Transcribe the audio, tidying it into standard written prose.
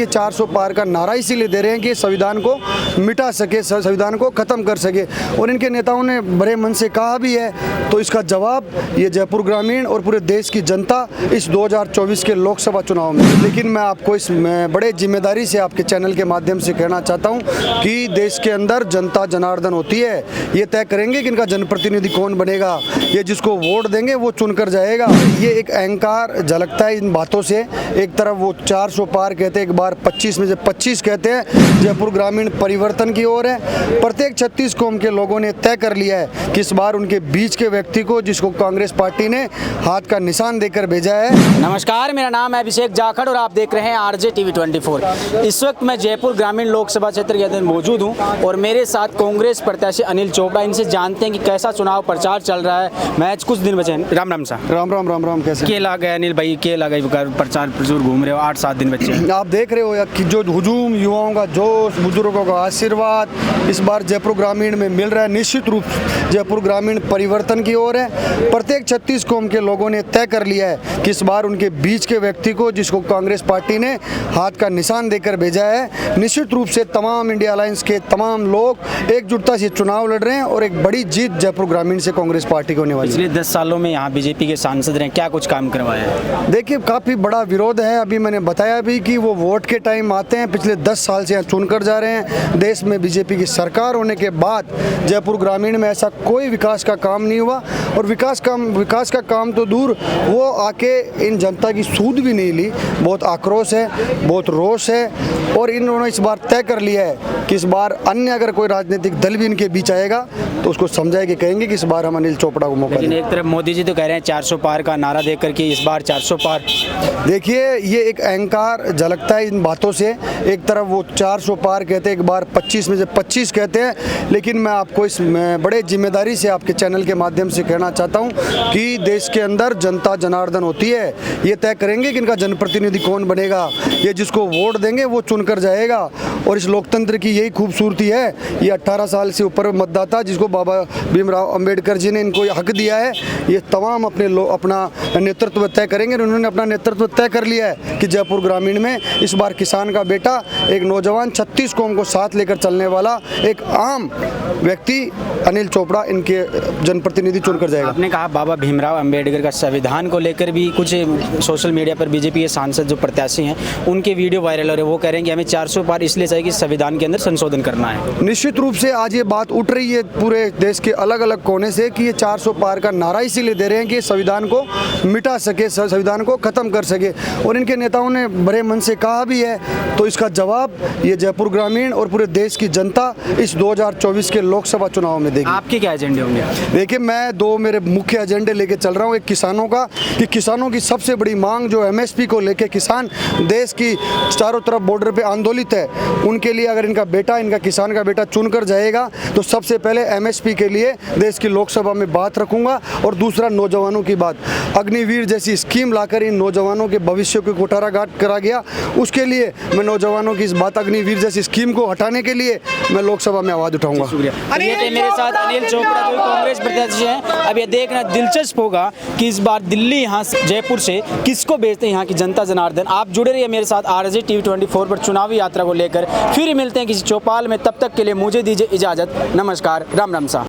ये 400 पार का नारा इसीलिए दे रहे हैं कि संविधान को मिटा सके, संविधान को ख़त्म कर सके। और इनके नेताओं ने बड़े मन से कहा भी है, तो इसका जवाब ये जयपुर ग्रामीण और पूरे देश की जनता इस 2024 के लोकसभा चुनाव में। लेकिन मैं आपको इस बड़े जिम्मेदारी से आपके चैनल के माध्यम से कहना चाहता हूँ कि देश के अंदर जनता जनार्दन होती है, ये तय करेंगे कि इनका जनप्रतिनिधि कौन बनेगा। ये जिसको वोट देंगे वो चुनकर जाएगा। ये एक अहंकार झलकता है इन बातों से। एक तरफ वो 400 पार कहते हैं, एक बार 25 में से 25 कहते हैं। जयपुर ग्रामीण परिवर्तन की ओर है। प्रत्येक 36 कौम के लोगों ने तय कर लिया है कि इस बार उनके बीच के व्यक्ति को, जिसको कांग्रेस पार्टी ने हाथ का निशान देकर भेजा है। नमस्कार, मेरा नाम है अभिषेक जाखड़ और आप देख रहे हैं आरजे टीवी 24। इस वक्त मैं जयपुर ग्रामीण लोकसभा क्षेत्र के अंदर मौजूद हूं और मेरे साथ कांग्रेस प्रत्याशी अनिल चोपड़ा। इनसे जानते हैं कि कैसा चुनाव प्रचार चल रहा है। मैच कुछ दिन बचे हैं। राम राम सा। राम राम राम राम। कैसे के लगा है अनिल भाई, के लगा प्रचार प्रचुर घूम रहे हो, 8-7 दिन बचे हैं। आप देख रहे हो या कि जो हुजूम, युवाओं का जोश, बुजुर्गों का आशीर्वाद इस बार जयपुर ग्रामीण में मिल रहा है। निश्चित रूप जयपुर ग्रामीण परिवर्तन की ओर है। प्रत्येक 36 कौम के लोगों ने तय कर लिया है कि इस बार उनके बीच के व्यक्ति को, जिसको कांग्रेस पार्टी ने हाथ का निशान देकर भेजा है। निश्चित रूप से तमाम इंडिया अलायंस के तमाम लोग एकजुटता से चुनाव लड़ रहे हैं और एक बड़ी जीत जयपुर ग्रामीण से कांग्रेस पार्टी को होने वाली है। पिछले 10 सालों में यहाँ बीजेपी के सांसद रहे, क्या कुछ काम करवाया है? देखिए, काफ़ी बड़ा विरोध है। अभी मैंने बताया भी कि वो वोट के टाइम आते हैं, पिछले 10 साल से यहाँ चुनकर जा रहे हैं। देश में बीजेपी की सरकार होने के बाद जयपुर ग्रामीण में ऐसा कोई विकास का काम नहीं हुआ। और विकास का काम तो दूर, वो आके इन जनता की सूद भी नहीं ली। बहुत आक्रोश है, बहुत रोष है। और इन्होंने इस बार तय कर लिया है कि इस बार अन्य अगर कोई राजनीतिक दल भी इनके बीच आएगा तो उसको समझाए कि कहेंगे कि इस बार हम अनिल चोपड़ा को मौका देंगे। एक तरफ मोदी जी तो कह रहे हैं 400 पार का नारा दे करके इस बार 400 पार। देखिए, ये एक अहंकार झलकता है इन बातों से। एक तरफ वो 400 पार कहते हैं, एक बार 25 में से 25 कहते हैं। लेकिन मैं आपको इस बड़े जिम्मेदारी से आपके चैनल के माध्यम से कहना चाहता हूँ कि देश के अंदर जनता जनार्दन होती है, ये तय करेंगे कि इनका जनप्रतिनिधि कौन बनेगा। ये जिसको वोट देंगे वो चुनकर जाएगा। और इस लोकतंत्र की यही खूबसूरती है। ये 18 साल से ऊपर मतदाता, जिसको बाबा भीमराव अंबेडकर जी ने इनको हक दिया है, ये तमाम अपना नेतृत्व तय करेंगे। उन्होंने अपना नेतृत्व तय कर लिया है कि जयपुर ग्रामीण में इस बार किसान का बेटा, एक नौजवान 36 कौम को साथ लेकर चलने वाला एक आम व्यक्ति अनिल चोपड़ा इनके जनप्रतिनिधि चुनकर जाएगा। आपने कहा बाबा भीमराव अंबेडकर का संविधान को लेकर भी कुछ सोशल मीडिया पर बीजेपी के सांसद जो प्रत्याशी हैं उनके वीडियो वायरल हो रहे हैं। वो कह रहे हैं कि हमें 400 पार इसलिए चाहिए कि संविधान के अंदर संशोधन करना है। निश्चित रूप से आज ये बात उठ रही है पूरे देश के अलग अलग कोने से कि ये 400 पार का नारा इसीलिए दे रहे हैं कि संविधान को मिटा सके, संविधान को ख़त्म कर सके। और इनके नेताओं ने बड़े मन से कहा भी है, तो इसका जवाब ये जयपुर ग्रामीण और पूरे देश की जनता इस 2024 के लोकसभा चुनाव में देगी। आपके क्या एजेंडे होंगे? देखिए, मैं 2 मेरे मुख्य एजेंडे लेके चल रहा हूँ। एक किसानों का, कि किसानों की सबसे बड़ी मांग जो MSP को लेके किसान देश की चारों तरफ बॉर्डर पे आंदोलित है, उनके लिए अगर इनका किसान का बेटा चुनकर जाएगा तो सबसे पहले MSP के लिए देश की लोकसभा में बात रखूंगा। और दूसरा, नौजवानों की बात, अग्निवीर जैसी स्कीम लाकर इन नौजवानों के भविष्य को कुठाराघात करा गया, उसके लिए मैं नौजवानों की इस बात, अग्निवीर जैसी स्कीम को हटाने के लिए मैं लोकसभा में आवाज उठाऊंगा। मेरे साथ अनिल चोपड़ा जो कांग्रेस प्रत्याशी हैं। अब ये देखना दिलचस्प होगा कि इस बार दिल्ली यहाँ जयपुर से किसको भेजते हैं यहाँ की जनता जनार्दन। आप जुड़े रहिए मेरे साथ आरजे टीवी 24 पर चुनावी यात्रा को लेकर। फिर मिलते हैं किसी चौपाल में, तब तक के लिए मुझे दीजिए इजाजत। नमस्कार, राम राम सा।